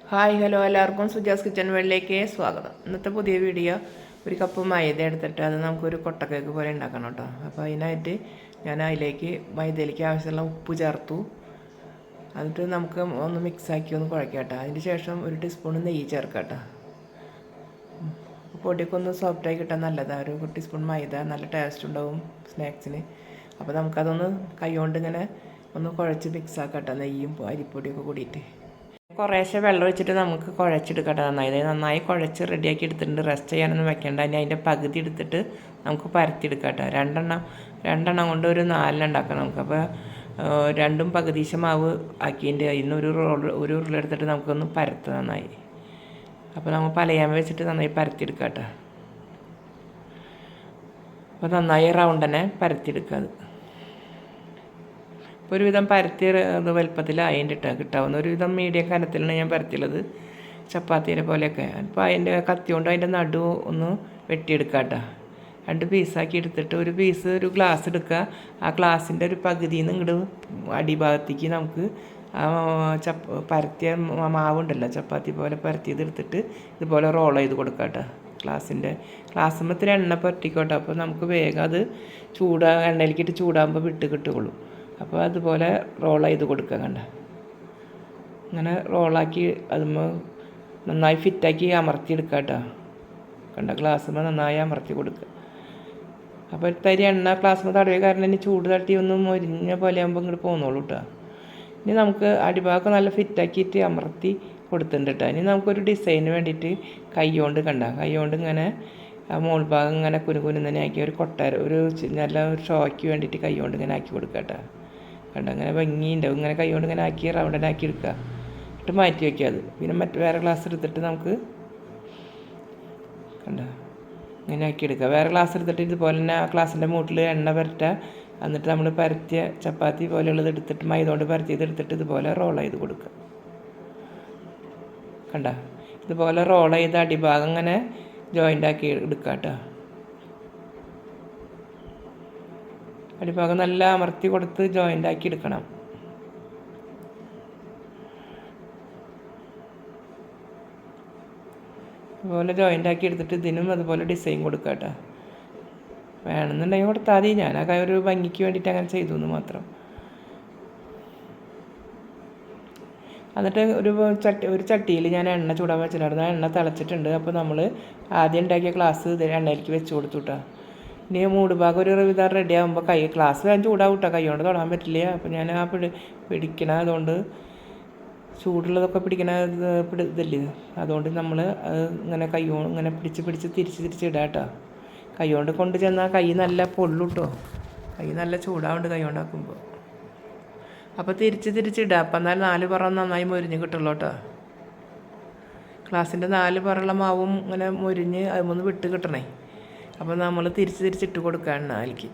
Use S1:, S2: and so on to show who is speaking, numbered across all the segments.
S1: Hi hello എല്ലാവർക്കും Suja's kitchen വേൾഡിലേക്ക് സ്വാഗതം. ഇന്നത്തെ പുതിയ വീഡിയോ ഒരു കപ്പ് മൈദ എടുത്തിട്ട് അത് നമുക്കൊരു കൊട്ടക്കേക്ക് പോലെ ഉണ്ടാക്കണം കേട്ടോ. അപ്പോൾ അതിനായിട്ട് ഞാൻ മൈദയിലേക്ക് ആവശ്യമുള്ള ഉപ്പ് ചേർത്തു. എന്നിട്ട് നമുക്ക് ഒന്ന് മിക്സാക്കി ഒന്ന് കുഴക്കാം കേട്ടോ. അതിന് ശേഷം ഒരു ടീസ്പൂൺ നെയ്യ് ചേർക്കാം കേട്ടോ. പൊടിയൊക്കെ ഒന്ന് സോഫ്റ്റായി കിട്ടാൻ നല്ലതാണ്. ഒരു ടീസ്പൂൺ മൈദ നല്ല ടേസ്റ്റ് ഉണ്ടാവും സ്നാക്സിന്. അപ്പോൾ നമുക്കതൊന്ന് കൈ കൊണ്ട് ഇങ്ങനെ ഒന്ന് കുഴച്ച് മിക്സാക്കാം കേട്ടോ, നെയ്യും അരിപ്പൊടിയൊക്കെ കൂടിയിട്ട്. കുറേശ്ശെ വെള്ളം ഒഴിച്ചിട്ട് നമുക്ക് കുഴച്ചെടുക്കട്ടെ. നന്നായി കുഴച്ച് റെഡിയാക്കി എടുത്തിട്ടുണ്ട്. റെസ്റ്റ് ചെയ്യാനൊന്നും വെക്കേണ്ട. അതിൻ്റെ പകുതി എടുത്തിട്ട് നമുക്ക് പരത്തിയെടുക്കട്ടെ. രണ്ടെണ്ണം കൊണ്ട് ഒരു 4 ഉണ്ടാക്കാം നമുക്ക്. അപ്പോൾ രണ്ടും പകുതിശ മാവ് ആക്കിയതിൻ്റെ അതിന് ഒരു ഉരുളെടുത്തിട്ട് നമുക്കൊന്ന് പരത്താം നന്നായി. അപ്പോൾ നമ്മൾ പലയാൻ വെച്ചിട്ട് നന്നായി പരത്തിയെടുക്കട്ടെ. അപ്പോൾ നന്നായി റൗണ്ട് തന്നെ പരത്തിയെടുക്കുക. അത് ഇപ്പോൾ ഒരുവിധം പരത്തിയ വലുപ്പത്തിലായിട്ട് കിട്ടാവുന്ന ഒരുവിധം മീഡിയം കനത്തിലാണ് ഞാൻ പരത്തിയുള്ളത്, ചപ്പാത്തിയെ പോലെയൊക്കെ. അപ്പോൾ അതിൻ്റെ കത്തി കൊണ്ട് അതിൻ്റെ നടു ഒന്ന് വെട്ടിയെടുക്കുക കേട്ടോ. 2 പീസാക്കി എടുത്തിട്ട് ഒരു പീസ് ഒരു ഗ്ലാസ് എടുക്കുക. ആ ഗ്ലാസിൻ്റെ ഒരു പകുതിയിൽ നിന്ന് ഇങ്ങോട്ട് അടിഭാഗത്തേക്ക് നമുക്ക് പരത്തിയ മാവുണ്ടല്ലോ, ചപ്പാത്തി പോലെ പരത്തിയത് എടുത്തിട്ട് ഇതുപോലെ റോൾ ചെയ്ത് കൊടുക്കുക കേട്ടോ. ഗ്ലാസ്സുമ്പോൾ ഇത്തിരി എണ്ണ പറ്റിക്കോട്ടെ. അപ്പോൾ നമുക്ക് വേഗം അത് എണ്ണയിലേക്കിട്ട് ചൂടാകുമ്പോൾ വിട്ട് കിട്ടുകയുള്ളൂ. അപ്പോൾ അതുപോലെ റോൾ ചെയ്ത് കൊടുക്കുക. കണ്ട അങ്ങനെ റോളാക്കി അതുമ്പോൾ നന്നായി ഫിറ്റാക്കി അമർത്തിയെടുക്കുക കേട്ടോ. കണ്ട ഗ്ലാസ്സുമ്പോൾ നന്നായി അമർത്തി കൊടുക്കുക. അപ്പോൾ തരി എണ്ണ ഗ്ലാസ്സുമ്പോൾ തടവിയ കാരണം ഇനി ചൂട് തട്ടി ഒന്നും മൊരിഞ്ഞ പോലെ ആകുമ്പോൾ ഇങ്ങോട്ട് പോകുന്നുള്ളൂ കേട്ടോ. ഇനി നമുക്ക് അടിഭാഗം നല്ല ഫിറ്റാക്കിയിട്ട് അമർത്തി കൊടുത്തിട്ടുണ്ട് കേട്ടോ. ഇനി നമുക്കൊരു ഡിസൈന് വേണ്ടിയിട്ട് കൈ കൊണ്ട് ഇങ്ങനെ ആ മോൾ ഭാഗം ഇങ്ങനെ കുനുകുനെ ആക്കി ഒരു നല്ല ഷോയ്ക്ക് വേണ്ടിയിട്ട് കൈ കൊണ്ട് ഇങ്ങനെ ആക്കി കൊടുക്കുക കേട്ടോ. കണ്ട അങ്ങനെ ഭംഗിയുണ്ടാവും. ഇങ്ങനെ കൈ കൊണ്ട് ഇങ്ങനെ ആക്കി റൗണ്ടനാക്കി എടുക്കുക. എന്നിട്ട് മാറ്റി വയ്ക്കുക. അത് പിന്നെ വേറെ ഗ്ലാസ് എടുത്തിട്ട് നമുക്ക് കണ്ട ഇങ്ങനെ ആക്കി എടുക്കുക. വേറെ ഗ്ലാസ് എടുത്തിട്ട് ഇതുപോലെ തന്നെ ആ ഗ്ലാസിൻ്റെ മൂട്ടിൽ എണ്ണ പുരട്ടുക. എന്നിട്ട് നമ്മൾ പരത്തിയ ചപ്പാത്തി പോലെയുള്ളത് എടുത്തിട്ട് മൈദ കൊണ്ട് പരത്തിയത് എടുത്തിട്ട് ഇതുപോലെ റോൾ ചെയ്ത് കൊടുക്കുക. കണ്ട ഇതുപോലെ റോൾ ചെയ്ത് അടിഭാഗം ഇങ്ങനെ ജോയിൻ്റ് ആക്കി എടുക്കുക കേട്ടോ. അടിഭാഗം നല്ല അമർത്തി കൊടുത്ത് ജോയിൻ്റ് ആക്കി എടുക്കണം. അതുപോലെ ജോയിൻ്റ് ആക്കി എടുത്തിട്ട് ഇതിനും അതുപോലെ ഡിസൈൻ കൊടുക്കുക കേട്ടോ. വേണമെന്നുണ്ടെങ്കിൽ കൊടുത്താൽ മതി. ഞാനൊക്കെ ഒരു ഭംഗിക്ക് വേണ്ടിയിട്ട് അങ്ങനെ ചെയ്തു എന്ന് മാത്രം. എന്നിട്ട് ഒരു ചട്ടിയിൽ ഞാൻ എണ്ണ ചൂടാൻ വെച്ചിട്ടുണ്ടായിരുന്നു. ആ എണ്ണ തിളച്ചിട്ടുണ്ട്. അപ്പോൾ നമ്മൾ ആദ്യം ഉണ്ടാക്കിയ ഗ്ലാസ് എണ്ണയിലേക്ക് വെച്ച് കൊടുത്തു കേട്ടോ. ഇനി മൂട് ഭാഗം ഒരു വിധം റെഡി ആകുമ്പോൾ ഗ്ലാസ് വേഗം ചൂടാവും കേട്ടോ. കൈ കൊണ്ട് തൊടാൻ പറ്റില്ല. അപ്പോൾ ഞാൻ ആ പിടിക്കണ അതുകൊണ്ട് ചൂടുള്ളതൊക്കെ പിടിക്കണ ഇതല്ലേ, അതുകൊണ്ട് നമ്മൾ ഇങ്ങനെ ഇങ്ങനെ പിടിച്ച് തിരിച്ചിടാം കേട്ടോ. കൈ കൊണ്ട് ചെന്നാൽ കൈ നല്ല പൊള്ളും കേട്ടോ. കൈ നല്ല ചൂടാവുണ്ട് കൈ കൊണ്ടാക്കുമ്പോൾ. അപ്പോൾ തിരിച്ചിടാം. അപ്പം എന്നാൽ 4 പുറം നന്നായി മൊരിഞ്ഞ് കിട്ടുള്ളൂ കേട്ടോ. ഗ്ലാസിൻ്റെ 4 പുറമുള്ള മാവും ഇങ്ങനെ മൊരിഞ്ഞ് അതിമൊന്ന് വിട്ട് കിട്ടണേ. അപ്പോൾ നമ്മൾ തിരിച്ചിട്ട് കൊടുക്കുക എണ്ണയിലേക്ക്.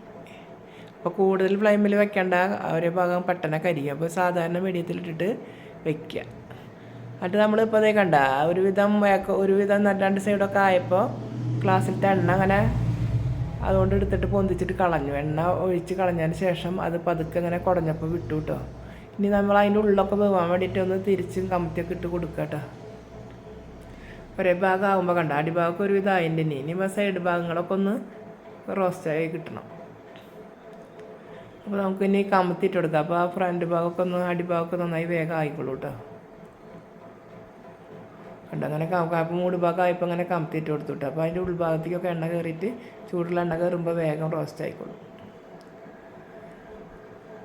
S1: അപ്പോൾ കൂടുതൽ ഫ്ലെയിമിൽ വെക്കേണ്ട, ഒരേ ഭാഗം പെട്ടെന്ന് കരിയും. അപ്പോൾ സാധാരണ മീഡിയത്തിലിട്ടിട്ട് വെക്കുക. എന്നിട്ട് നമ്മളിപ്പോൾ അതേ കണ്ട ഒരുവിധം 2 സൈഡൊക്കെ ആയപ്പോൾ ഗ്ലാസ്സിലത്തെ എണ്ണ അങ്ങനെ അതുകൊണ്ട് എടുത്തിട്ട് പൊന്തിച്ചിട്ട് കളഞ്ഞു. എണ്ണ ഒഴിച്ച് കളഞ്ഞതിന് ശേഷം അത് പതുക്കെ ഇങ്ങനെ കുടഞ്ഞപ്പോൾ വിട്ടു കേട്ടോ. ഇനി നമ്മൾ അതിൻ്റെ ഉള്ളൊക്കെ പോകാൻ വേണ്ടിയിട്ട് ഒന്ന് തിരിച്ചും കമത്തിയൊക്കെ ഇട്ട് കൊടുക്കുക കേട്ടോ. ഒരേ ഭാഗം ആകുമ്പോൾ കണ്ട അടിഭാഗമൊക്കെ ഒരുവിധം അതിൻ്റെ ഇനി സൈഡ് ഭാഗങ്ങളൊക്കെ ഒന്ന് റോസ്റ്റായി കിട്ടണം. അപ്പോൾ നമുക്ക് ഇനി കമത്തിയിട്ട് കൊടുക്കാം. അപ്പോൾ ആ ഫ്രണ്ട് ഭാഗമൊക്കെ ഒന്ന് അടിഭാഗമൊക്കെ നന്നായി വേഗം ആയിക്കോളൂ കേട്ടോ. കണ്ട അങ്ങനെ അപ്പോൾ മൂട് ഭാഗം ആയപ്പോൾ അങ്ങനെ കമത്തിയിട്ട് കൊടുത്തു കേട്ടോ. അപ്പോൾ അതിൻ്റെ ഉൾഭാഗത്തേക്കൊക്കെ എണ്ണ കയറിയിട്ട് ചൂടുള്ള എണ്ണ കയറുമ്പോൾ വേഗം റോസ്റ്റ് ആയിക്കോളും.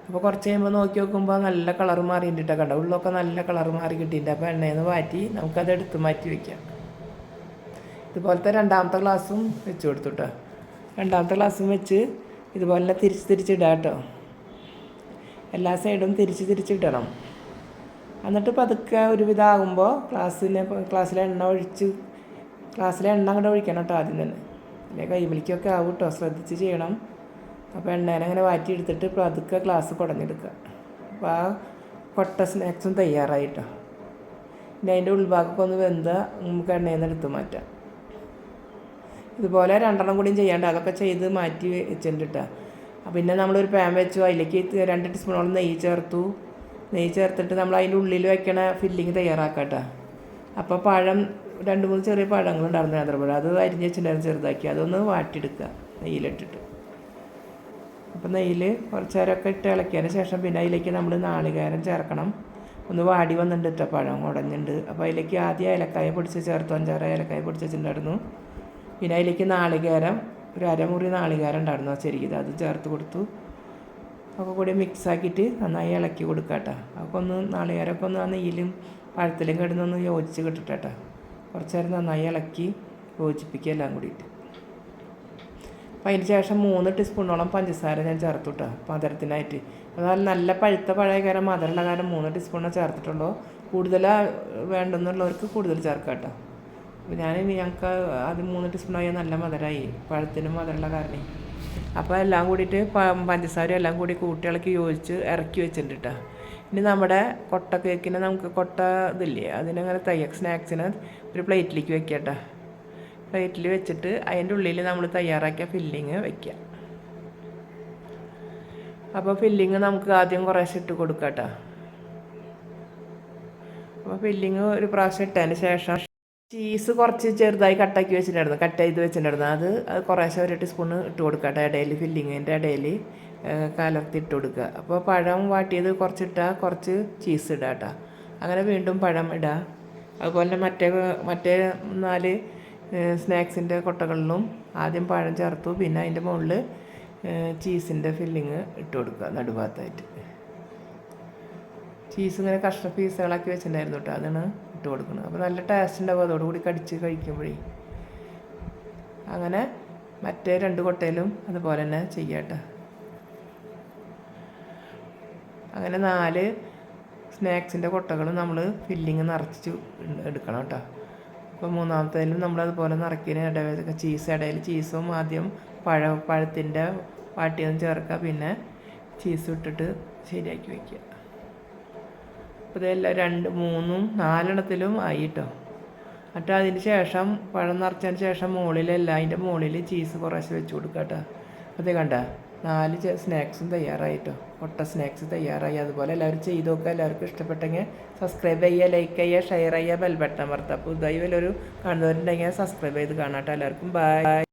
S1: അപ്പോൾ കുറച്ച് കഴിയുമ്പോൾ നോക്കുമ്പോൾ നല്ല കളർ മാറിയിട്ടുണ്ട് കണ്ട. ഉള്ളൊക്കെ നല്ല കളർ മാറി കിട്ടിയിട്ടുണ്ട്. അപ്പോൾ എണ്ണയിൽ നിന്ന് മാറ്റി നമുക്കത് എടുത്ത് മാറ്റി വയ്ക്കാം. ഇതുപോലത്തെ 2ാമത്തെ ഗ്ലാസ്സും വെച്ച് കൊടുത്തു കേട്ടോ. 2ാമത്തെ ഗ്ലാസ്സും വെച്ച് ഇതുപോലെ തിരിച്ചിടാം കേട്ടോ. എല്ലാ സൈഡും തിരിച്ചിടണം. എന്നിട്ട് പതുക്കെ ഒരുവിധം ആകുമ്പോൾ ഗ്ലാസ്സിലെ എണ്ണ അങ്ങോട്ട് ഒഴിക്കണം കേട്ടോ ആദ്യം തന്നെ. അല്ലെ കൈമലിക്കൊക്കെ ആവും കേട്ടോ, ശ്രദ്ധിച്ച് ചെയ്യണം. അപ്പോൾ എണ്ണേനെ അങ്ങനെ വാറ്റിയെടുത്തിട്ട് പതുക്കെ ഗ്ലാസ് കുടഞ്ഞെടുക്കുക. അപ്പോൾ ആ കൊട്ട സ്നാക്സും തയ്യാറായിട്ടോ. ഇനി അതിൻ്റെ ഉൾഭാഗമൊക്കെ ഒന്ന് നമുക്ക് എണ്ണയിൽ നിന്ന് എടുത്ത് മാറ്റാം. ഇതുപോലെ 2 കൂടിയും ചെയ്യാണ്ട് അതൊക്കെ ചെയ്ത് മാറ്റി വെച്ചിട്ടുണ്ട് കേട്ടോ. പിന്നെ നമ്മളൊരു പാൻ വെച്ചു. അതിലേക്ക് 2 ടീസ്പൂണോളം നെയ്യ് ചേർത്തിട്ട് നമ്മൾ അതിൻ്റെ ഉള്ളിൽ വെക്കണ ഫില്ലിങ് തയ്യാറാക്കാം കേട്ടോ. അപ്പോൾ പഴം 2-3 ചെറിയ പഴങ്ങളുണ്ടായിരുന്നു, നേന്ത്രപ്പഴം. അത് അരിഞ്ഞ് വെച്ചിട്ടുണ്ടായിരുന്നു ചെറുതാക്കി. അതൊന്ന് വാട്ടിയെടുക്കുക നെയ്യിലിട്ടിട്ട്. അപ്പോൾ നെയ്യിൽ കുറച്ച് നേരമൊക്കെ ഇട്ട് ഇളക്കിയതിന് ശേഷം പിന്നെ അതിലേക്ക് നമ്മൾ നാളികേരം ചേർക്കണം. ഒന്ന് വാടി വന്നിട്ടുണ്ട് കേട്ടോ, പഴം ഉടഞ്ഞിട്ടുണ്ട്. അപ്പോൾ അതിലേക്ക് ആദ്യം ഏലക്കായ പൊടിച്ച് ചേർത്തു, 5-6 ഏലക്കായ പൊടിച്ച് വെച്ചിട്ടുണ്ടായിരുന്നു. പിന്നെ അതിലേക്ക് നാളികേരം, ഒരു അരമുറി നാളികേരം ഉണ്ടായിരുന്നു ആ ചെറിയത്, അത് ചേർത്ത് കൊടുത്തു. ഒക്കെ കൂടി മിക്സാക്കിയിട്ട് നന്നായി ഇളക്കി കൊടുക്കുക കേട്ടോ. അപ്പോൾ ഒന്ന് നാളികേരമൊക്കെ ഒന്ന് ആ നെയ്യിലും പഴത്തിലും കിടന്നൊന്ന് യോജിച്ച് കിട്ടട്ടെ കേട്ടോ. കുറച്ച് നേരം നന്നായി ഇളക്കി യോജിപ്പിക്കുക എല്ലാം കൂടിയിട്ട്. അപ്പോൾ അതിന് ശേഷം 3 ടീസ്പൂണോളം പഞ്ചസാര ഞാൻ ചേർത്തു കേട്ടോ, മധുരത്തിനായിട്ട്. എന്നാൽ നല്ല പഴുത്ത പഴയ കാരം മധുരമുള്ള കാരം 3 ടീസ്പൂണേ ചേർത്തിട്ടുള്ളൂ. കൂടുതൽ വേണ്ടെന്നുള്ളവർക്ക് കൂടുതൽ ചേർക്കാം കേട്ടോ. അപ്പോൾ ഞങ്ങൾക്ക് ആദ്യം 3 ടീസ്പൂണായി, നല്ല മധുരമായി, പഴത്തിനും മധുരമുള്ള കാരണം. അപ്പോൾ എല്ലാം കൂടിയിട്ട് പഞ്ചസാര എല്ലാം കൂടി കൂട്ടിയിളക്കി യോജിച്ച് ഇറക്കി വെച്ചിട്ടുണ്ട് കേട്ടോ. ഇനി നമ്മുടെ കൊട്ട കേക്കിന് നമുക്ക് കൊട്ട ഇതില്ലേ, അതിനങ്ങനെ സ്നാക്സിന് ഒരു പ്ലേറ്റിലേക്ക് വെക്കുക കേട്ടോ. പ്ലേറ്റിൽ വെച്ചിട്ട് അതിൻ്റെ ഉള്ളിൽ നമ്മൾ തയ്യാറാക്കിയ ഫില്ലിങ് വയ്ക്കുക. അപ്പോൾ ഫില്ലിങ് നമുക്ക് ആദ്യം കുറേശ്ശെ ഇട്ട് കൊടുക്കാം കേട്ടോ. അപ്പോൾ ഫില്ലിങ് ഒരു പ്രാവശ്യം ഇട്ടതിന് ശേഷം ചീസ് കുറച്ച് ചെറുതായി കട്ട് ചെയ്ത് വെച്ചിട്ടുണ്ടായിരുന്നു. അത് കുറേശ്ശെ 1 ടീസ്പൂൺ ഇട്ട് കൊടുക്കുക കേട്ടോ. ഇടയിൽ ഫില്ലിങ്ങിൻ്റെ ഇടയിൽ കലർത്തി ഇട്ട് കൊടുക്കുക. അപ്പോൾ പഴം വാട്ടിയത് കുറച്ചിട്ടാൽ കുറച്ച് ചീസ് ഇടുക കേട്ടോ. അങ്ങനെ വീണ്ടും പഴം ഇടുക. അതുപോലെ മറ്റേ 4 സ്നാക്സിൻ്റെ കൊട്ടകളിലും ആദ്യം പഴം ചേർത്തു, പിന്നെ അതിൻ്റെ മുകളിൽ ചീസിൻ്റെ ഫില്ലിങ് ഇട്ട് കൊടുക്കുക നടുഭാഗത്തായിട്ട്. ചീസ് ഇങ്ങനെ കഷ്ണ പീസുകളാക്കി വെച്ചിട്ടുണ്ടായിരുന്നു കേട്ടോ, അതാണ് ഇട്ട് കൊടുക്കുന്നത്. അപ്പോൾ നല്ല ടേസ്റ്റ് ഉണ്ടാവും അതോടുകൂടി കടിച്ച് കഴിക്കുമ്പോഴേ. അങ്ങനെ മറ്റേ 2 കൊട്ടയിലും അതുപോലെ തന്നെ ചെയ്യാം കേട്ടോ. അങ്ങനെ 4 സ്നാക്സിൻ്റെ കൊട്ടകളും നമ്മൾ ഫില്ലിങ് നിറച്ച് എടുക്കണം കേട്ടോ. അപ്പോൾ 3-മത്തേലും നമ്മളതുപോലെ നിറയ്ക്കുന്നതിന് ഇടയിൽ ചീസും ആദ്യം പഴത്തിൻ്റെ വാട്ടിയൊന്നും ചേർക്കുക, പിന്നെ ചീസ് ഇട്ടിട്ട് ശരിയാക്കി വയ്ക്കുക. അപ്പോൾ ഇതെല്ലാം 2, 3, 4 ആയി കേട്ടോ. എന്നിട്ട് അതിന് ശേഷം പഴം നിറച്ചതിന് ശേഷം അതിൻ്റെ മുകളിൽ ചീസ് കുറേശ്ശെ വെച്ച് കൊടുക്കുക കേട്ടോ. അതേ കണ്ട 4 സ്നാക്സും തയ്യാറായിട്ടോ, കൊട്ട സ്നാക്സ് തയ്യാറായി. അതുപോലെ എല്ലാവരും ചെയ്ത് നോക്കുക. എല്ലാവർക്കും ഇഷ്ടപ്പെട്ടെങ്കിൽ സബ്സ്ക്രൈബ് ചെയ്യുക, ലൈക്ക് ചെയ്യുക, ഷെയർ ചെയ്യുക, ബെൽ ബട്ടൺ അമർത്തുക. അപ്പോൾ ഇതായി വല്ലൊരു കാണുന്നവരുണ്ടെങ്കിൽ സബ്സ്ക്രൈബ് ചെയ്ത് കാണാം കേട്ടോ. എല്ലാവർക്കും ബൈ.